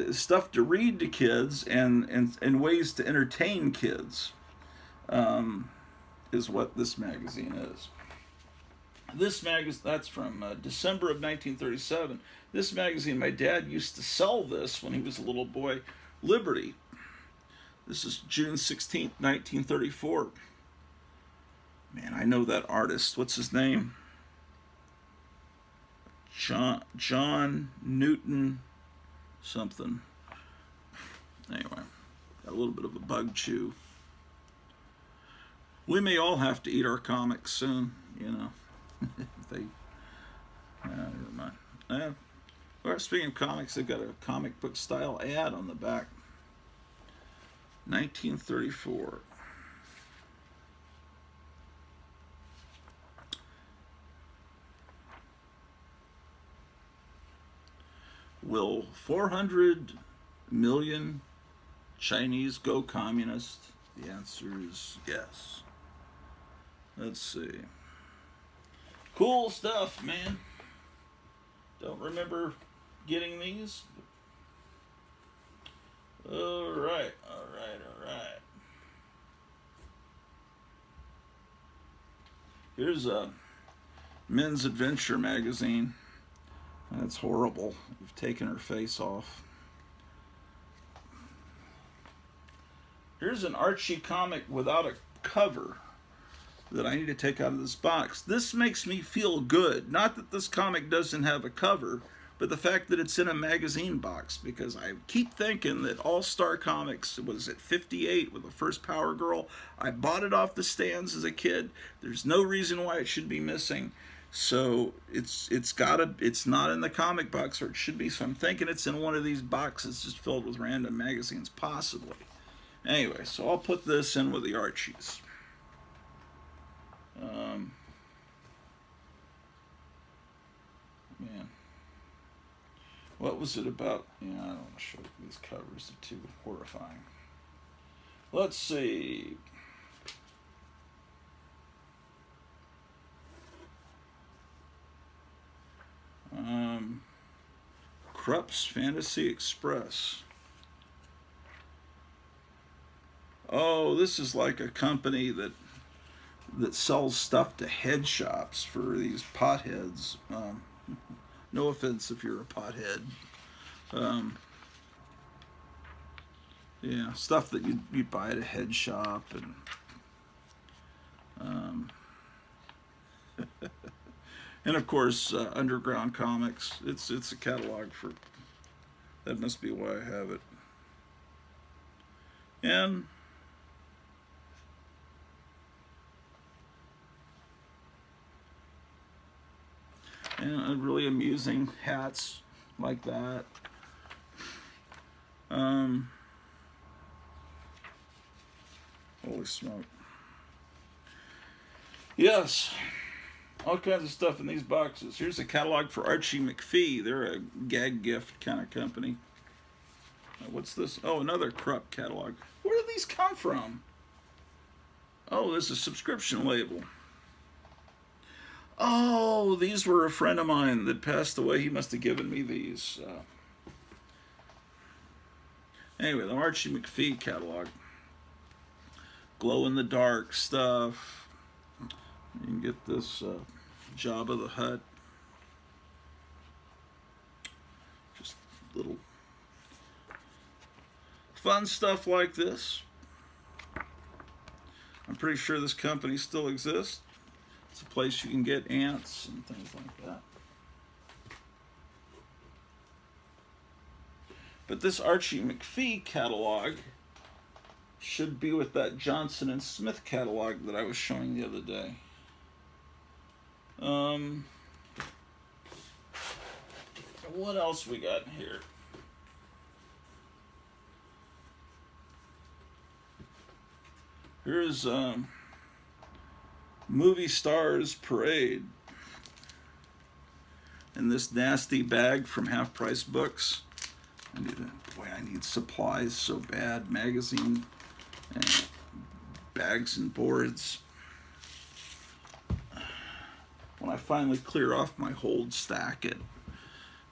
stuff to read to kids and ways to entertain kids, is what this magazine is. This magazine, that's from December of 1937. This magazine, my dad used to sell this when he was a little boy. Liberty. This is June 16th, 1934. Man, I know that artist. What's his name? John Newton something. Anyway, got a little bit of a bug chew. We may all have to eat our comics soon, you know. Never mind. Well, speaking of comics, they've got a comic book style ad on the back. 1934. Will 400 million Chinese go communist? The answer is yes. Let's see. Cool stuff, man. Don't remember getting these. All right. Here's a Men's Adventure magazine. That's horrible. We've taken her face off. Here's an Archie comic without a cover that I need to take out of this box. This makes me feel good. Not that this comic doesn't have a cover, but the fact that it's in a magazine box, because I keep thinking that All-Star Comics was at 58 with the first Power Girl. I bought it off the stands as a kid. There's no reason why it should be missing. So it's not in the comic box, or it should be. So I'm thinking it's in one of these boxes just filled with random magazines, possibly. Anyway, so I'll put this in with the Archies. Man, what was it about? Yeah, I don't want to show these covers; they're too horrifying. Let's see. Krupp's Fantasy Express. Oh, this is like a company that sells stuff to head shops for these potheads. No offense if you're a pothead. Yeah, stuff that you buy at a head shop and and of course Underground Comics. It's a catalog for. That must be why I have it. And really amusing hats like that. Holy smoke. Yes, all kinds of stuff in these boxes. Here's a catalog for Archie McPhee. They're a gag gift kind of company. What's this? Oh, another Krupp catalog. Where do these come from? Oh, there's a subscription label. Oh, these were a friend of mine that passed away. He must have given me these. Anyway, the Archie McPhee catalog. Glow-in-the-dark stuff. You can get this Jabba the Hutt. Just little fun stuff like this. I'm pretty sure this company still exists. It's a place you can get ants and things like that. But this Archie McPhee catalog should be with that Johnson and Smith catalog that I was showing the other day. Um, what else we got in here? Here's Movie Stars Parade. In this nasty bag from Half Price Books. I need supplies so bad. Magazine and bags and boards. When I finally clear off my hold stack at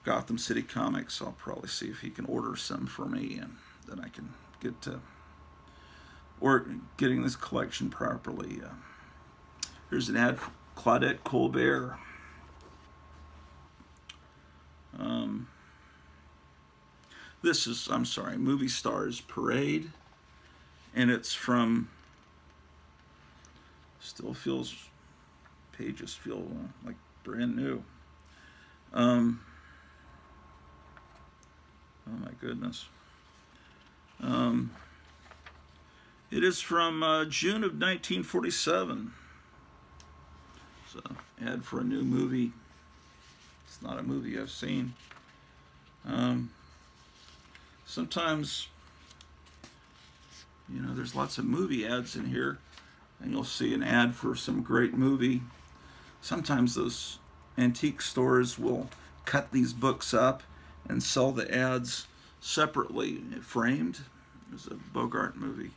Gotham City Comics, I'll probably see if he can order some for me, and then I can get to getting this collection properly. Here's an ad for Claudette Colbert. This is, I'm sorry, Movie Stars Parade, and it's from, still feels, pages feel like brand new. Oh my goodness. It is from June of 1947. So, ad for a new movie. It's not a movie I've seen. Sometimes, you know, there's lots of movie ads in here, and you'll see an ad for some great movie. Sometimes those antique stores will cut these books up and sell the ads separately, framed. There's a Bogart movie,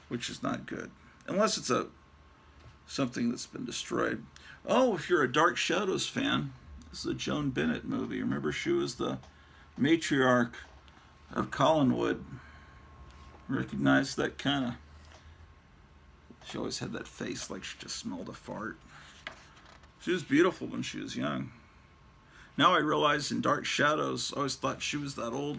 which is not good, unless it's something that's been destroyed. Oh, if you're a Dark Shadows fan, this is a Joan Bennett movie. Remember, she was the matriarch of Collinwood. Recognize that kind of... She always had that face like she just smelled a fart. She was beautiful when she was young. Now I realize in Dark Shadows, I always thought she was that old.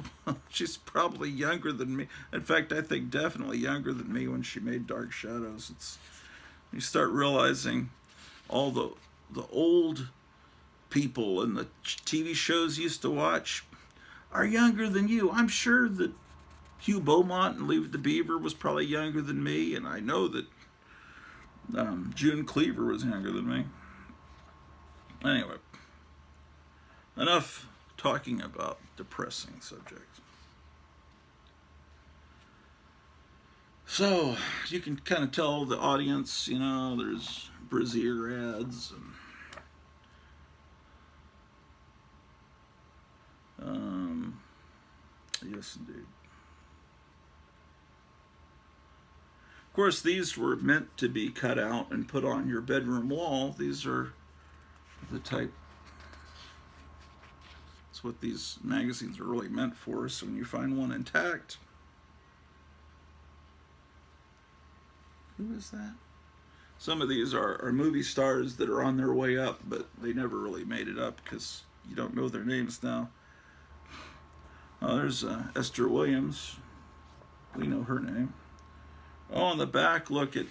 She's probably younger than me. In fact, I think definitely younger than me when she made Dark Shadows. You start realizing all the old people in the TV shows you used to watch are younger than you. I'm sure that Hugh Beaumont and Leave It to Beaver was probably younger than me, and I know that June Cleaver was younger than me. Anyway, enough talking about depressing subjects. So, you can kind of tell the audience, you know, there's brassiere ads and yes, indeed. Of course, these were meant to be cut out and put on your bedroom wall. These are the type. That's what these magazines are really meant for. So when you find one intact, who is that? Some of these are movie stars that are on their way up, but they never really made it up because you don't know their names now. Oh, there's Esther Williams. We know her name. Oh, on the back, look at,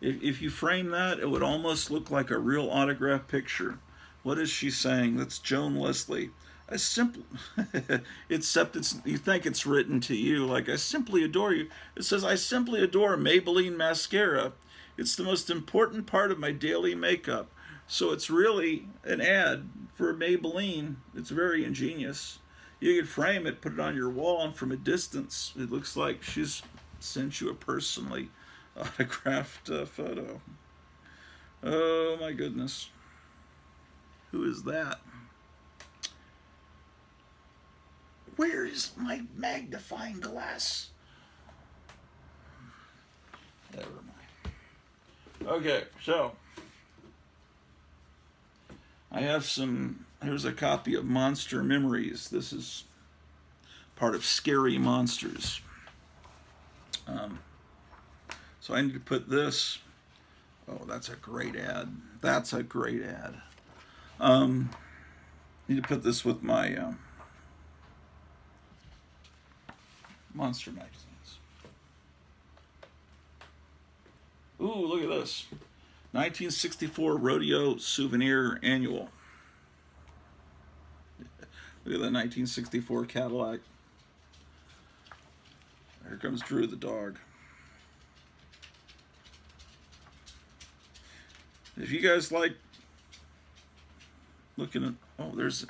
if you frame that, it would almost look like a real autograph picture. What is she saying? That's Joan Leslie. Except you think it's written to you, like, I simply adore you. It says, I simply adore Maybelline mascara. It's the most important part of my daily makeup. So it's really an ad for Maybelline. It's very ingenious. You could frame it, put it on your wall, and from a distance, it looks like she's sent you a personally autographed photo. Oh my goodness. Who is that? Where is my magnifying glass? Never mind. Okay, so I have here's a copy of Monster Memories. This is part of Scary Monsters. So I need to put this. Oh, that's a great ad. That's a great ad. Need to put this with my Monster magazines. Ooh, look at this. 1964 Rodeo Souvenir Annual. Look at that 1964 Cadillac. Here comes Drew the dog. If you guys like looking at, oh, there's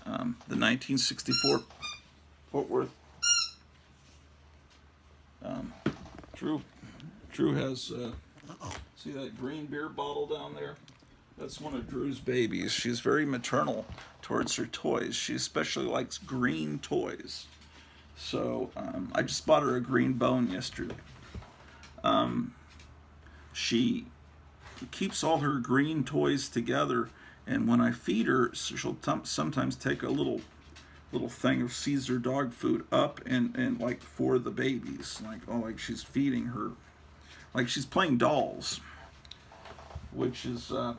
the 1964 Fort Worth. Drew has, see that green beer bottle down there? That's one of Drew's babies. She's very maternal towards her toys. She especially likes green toys. So I just bought her a green bone yesterday. She keeps all her green toys together, and when I feed her, she'll sometimes take a little thing of Caesar dog food up and like for the babies, like she's feeding her, like she's playing dolls, which is it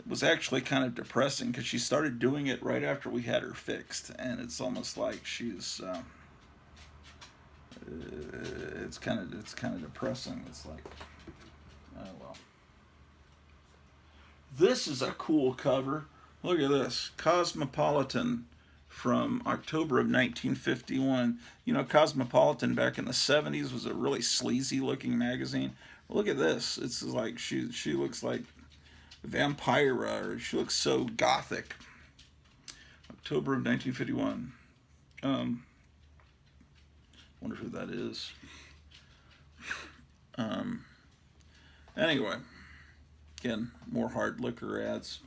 was actually kind of depressing because she started doing it right after we had her fixed, and it's almost like she's it's kind of depressing. It's like, oh well. This is a cool cover. Look at this, Cosmopolitan from October of 1951. You know, Cosmopolitan back in the 70s was a really sleazy looking magazine. Well, look at this. It's like she looks like Vampira, or she looks so gothic. October of 1951. Wonder who that is. Anyway, again, more hard liquor ads.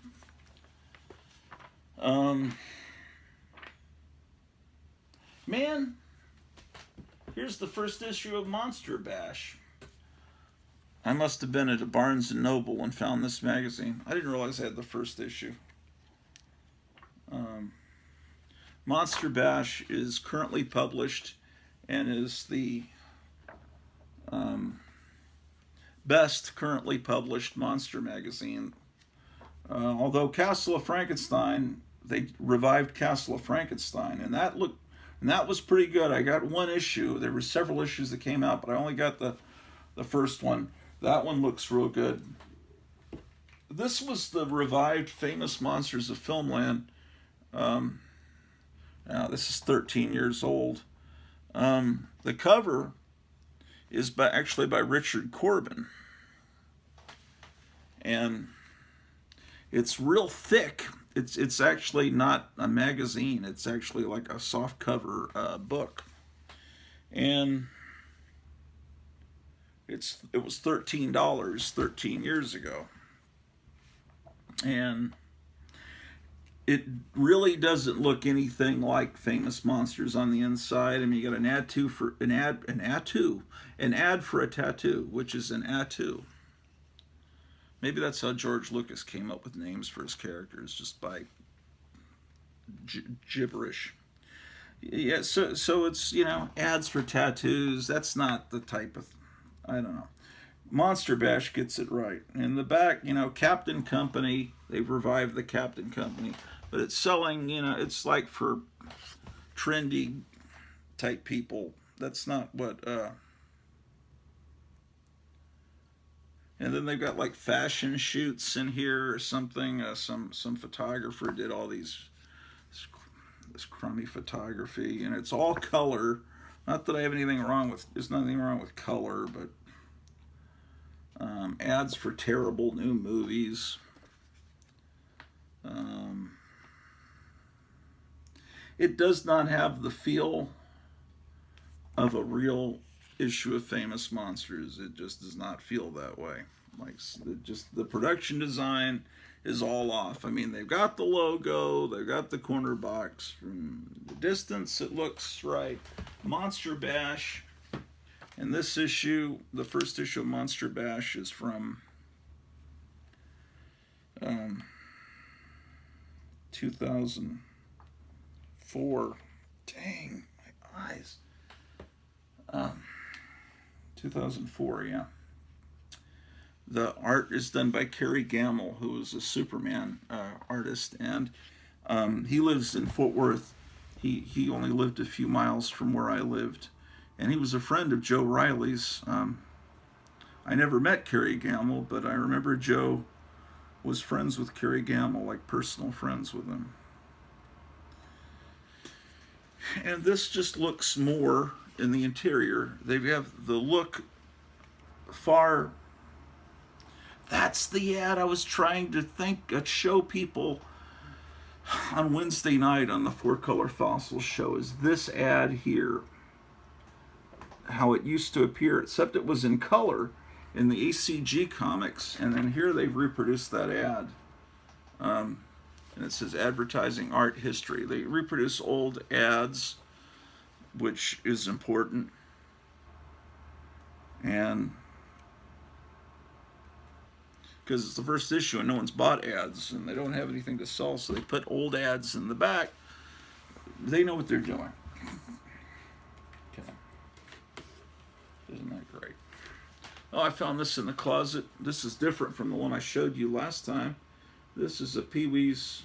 Man, here's the first issue of Monster Bash. I must have been at a Barnes & Noble and found this magazine. I didn't realize I had the first issue. Monster Bash is currently published and is the best currently published monster magazine. Although Castle of Frankenstein, they revived Castle of Frankenstein, and that was pretty good. I got one issue. There were several issues that came out, but I only got the first one. That one looks real good. This was the revived Famous Monsters of Filmland. Now this is 13 years old. The cover is actually by Richard Corbin, and it's real thick. It's actually not a magazine. It's actually like a soft cover book, and it was $13 13 years ago, and it really doesn't look anything like Famous Monsters on the inside. I mean, you got an ad for a tattoo, which is an tattoo. Maybe that's how George Lucas came up with names for his characters, just by gibberish. Yeah, so it's, you know, ads for tattoos. That's not the type of, I don't know. Monster Bash gets it right. In the back, you know, Captain Company, they've revived the Captain Company, but it's selling, you know, it's like for trendy type people. That's not what, and then they've got like fashion shoots in here or something. Some photographer did all this crummy photography, and it's all color. Not that I have anything wrong with, there's nothing wrong with color, but ads for terrible new movies. It does not have the feel of a real issue of Famous Monsters. It just does not feel that way. Like, just the production design is all off. I mean, they've got the logo, they've got the corner box. From the distance, it looks right. Monster Bash, and this issue, the first issue of Monster Bash, is from 2004. Dang, my eyes. 2004, yeah. The art is done by Kerry Gamble, who is a Superman artist, and he lives in Fort Worth. He only lived a few miles from where I lived, and he was a friend of Joe Riley's. I never met Kerry Gamble, but I remember Joe was friends with Kerry Gamble, like personal friends with him. And this just looks more in the interior. They have the look far That's the ad I was trying to show people on Wednesday night on the Four Color Fossils show, is this ad here. How it used to appear, except it was in color in the ACG comics, and then here they've reproduced that ad. And it says advertising art history. They reproduce old ads, which is important. And because it's the first issue and no one's bought ads and they don't have anything to sell, so they put old ads in the back. They know what they're doing. Okay. Isn't that great? Oh, I found this in the closet. This is different from the one I showed you last time. This is a Pee-wee's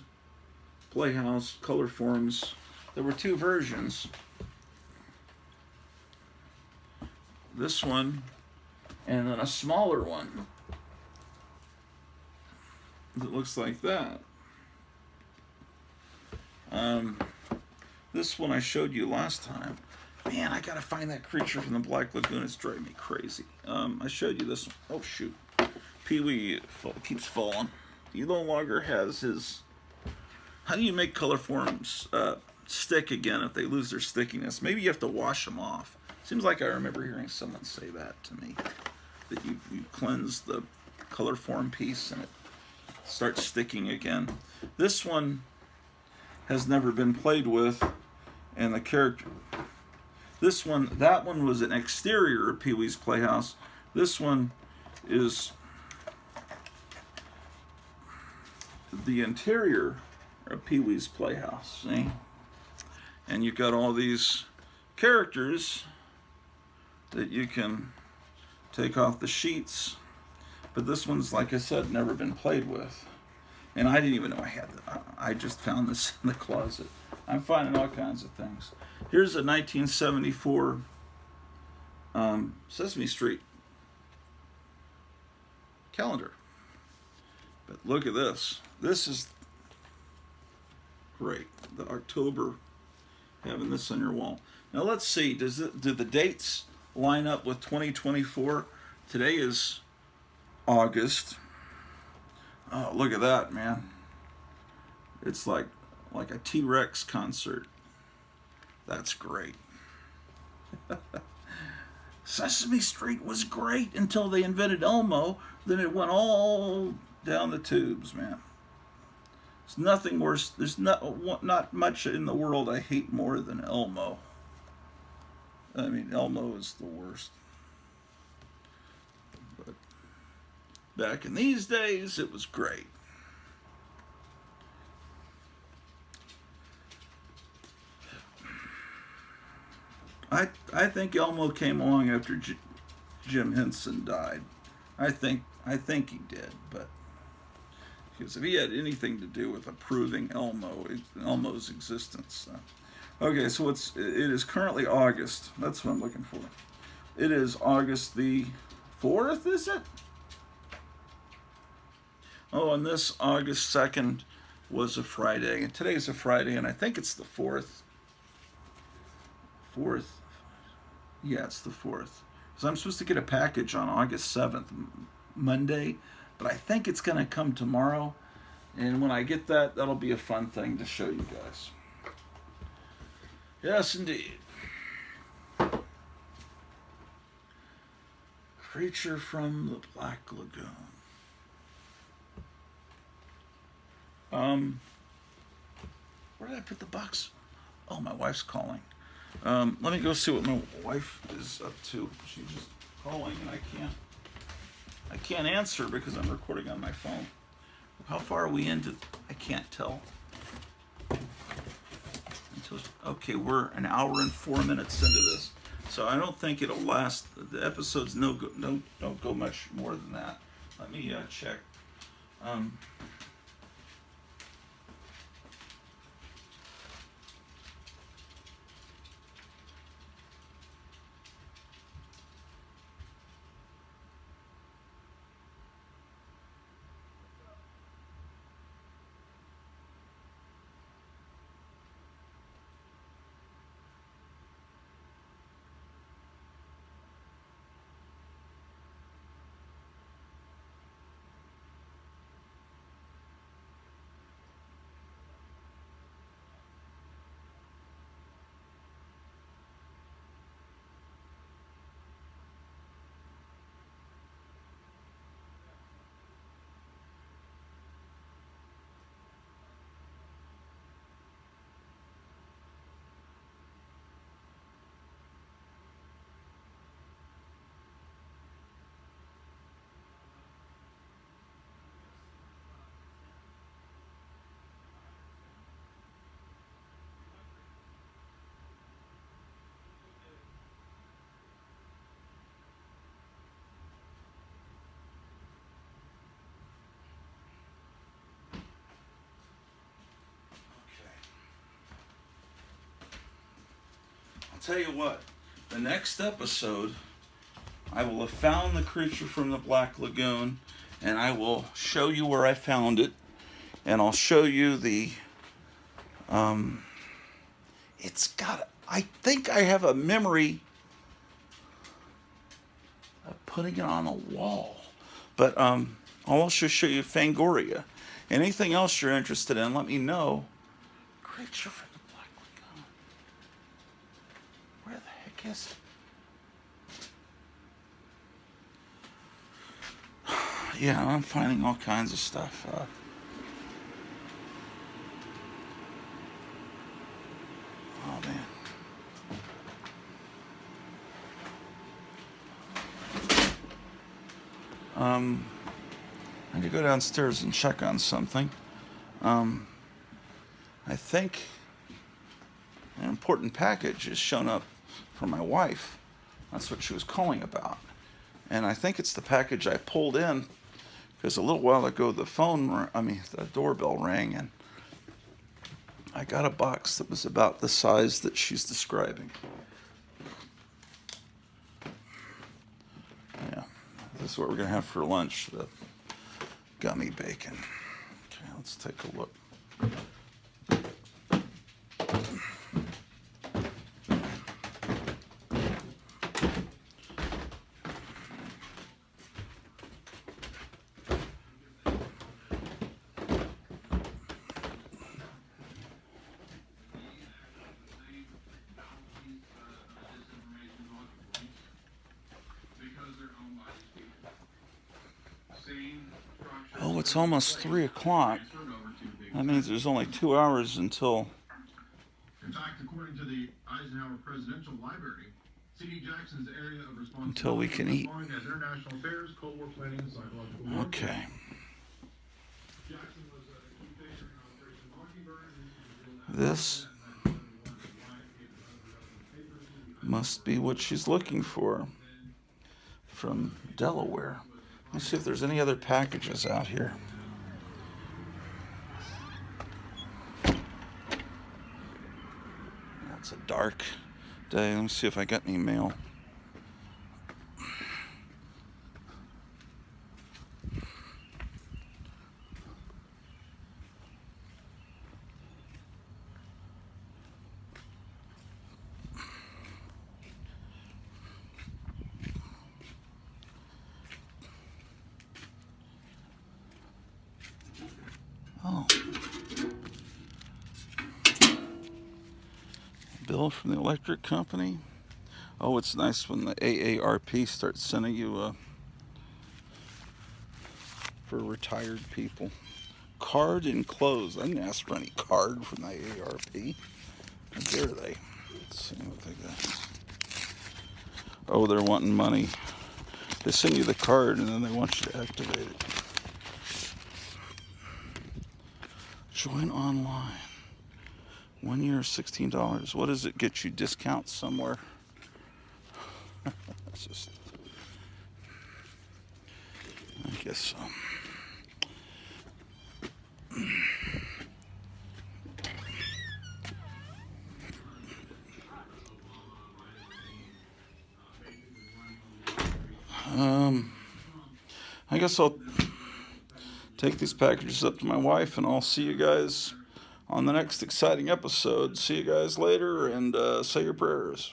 Playhouse color forms. There were two versions. This one and then a smaller one that looks like that. This one I showed you last time. Man, I gotta find that creature from the Black Lagoon. It's driving me crazy. I showed you this one. Oh shoot. Pee-wee keeps falling. He no longer has his... How do you make color forms stick again if they lose their stickiness? Maybe you have to wash them off. Seems like I remember hearing someone say that to me. That you cleanse the color form piece and it starts sticking again. This one has never been played with, and the character... that one was an exterior of Pee-wee's Playhouse. This one is the interior of Pee-wee's Playhouse, see? And you've got all these characters that you can take off the sheets, but this one's, like I said, never been played with. And I didn't even know I had that. I just found this in the closet. I'm finding all kinds of things. Here's a 1974 Sesame Street calendar. But look at this. This is great. The October, having this on your wall. Now let's see, do the dates line up with 2024? Today is August. Oh, look at that, man. It's like a T-Rex concert. That's great. Sesame Street was great until they invented Elmo. Then it went all down the tubes, man. There's nothing worse. There's not much in the world I hate more than Elmo. I mean, Elmo is the worst. But back in these days, it was great. I think Elmo came along after Jim Henson died. I think he did, but because if he had anything to do with approving Elmo's existence. Okay, so it is currently August. That's what I'm looking for. It is August the 4th, is it? Oh, and this August 2nd was a Friday, and today's a Friday, and I think it's the 4th. 4th. Yeah, it's the 4th. Because I'm supposed to get a package on August 7th, Monday, but I think it's going to come tomorrow. And when I get that, that'll be a fun thing to show you guys. Yes, indeed. Creature from the Black Lagoon. Where did I put the box? Oh, my wife's calling. Let me go see what my wife is up to. She's just calling, and I can't answer because I'm recording on my phone. How far are we into? I can't tell. Okay, we're an hour and 4 minutes into this, so I don't think it'll last. The episodes don't go much more than that. Let me check. tell you what, the next episode, I will have found the creature from the Black Lagoon, and I will show you where I found it, and I'll show you the, I think I have a memory of putting it on a wall, but I'll also show you Fangoria. Anything else you're interested in, let me know. Creature from the Black Lagoon. Where the heck is it? Yeah, I'm finding all kinds of stuff. Oh, man. I need to go downstairs and check on something. I think an important package has shown up for my wife. That's what she was calling about. And I think it's the package I pulled in because a little while ago the doorbell rang, and I got a box that was about the size that she's describing. Yeah, this is what we're going to have for lunch, the gummy bacon. Okay, let's take a look. Oh, it's almost 3 o'clock. That means there's only 2 hours until. In fact, according to the Eisenhower Presidential Library, C.D. Jackson's area of responsibility Until we can eat. as international affairs, Cold War planning, and psychological warfare. Okay. Jackson was a key figure in Operation Mockingbird. This must be what she's looking for from Delaware. Let's see if there's any other packages out here. It's a dark day. Let me see if I got any mail. Oh. Bill from the electric company. Oh, it's nice when the AARP starts sending you for retired people. Card enclosed. I didn't ask for any card from the AARP. How dare they? Let's see what they got. Oh, they're wanting money. They send you the card and then they want you to activate it. Join online. 1 year, $16. What does it get you? Discounts somewhere? That's just. I guess so. I guess I'll take these packages up to my wife, and I'll see you guys on the next exciting episode. See you guys later, and say your prayers.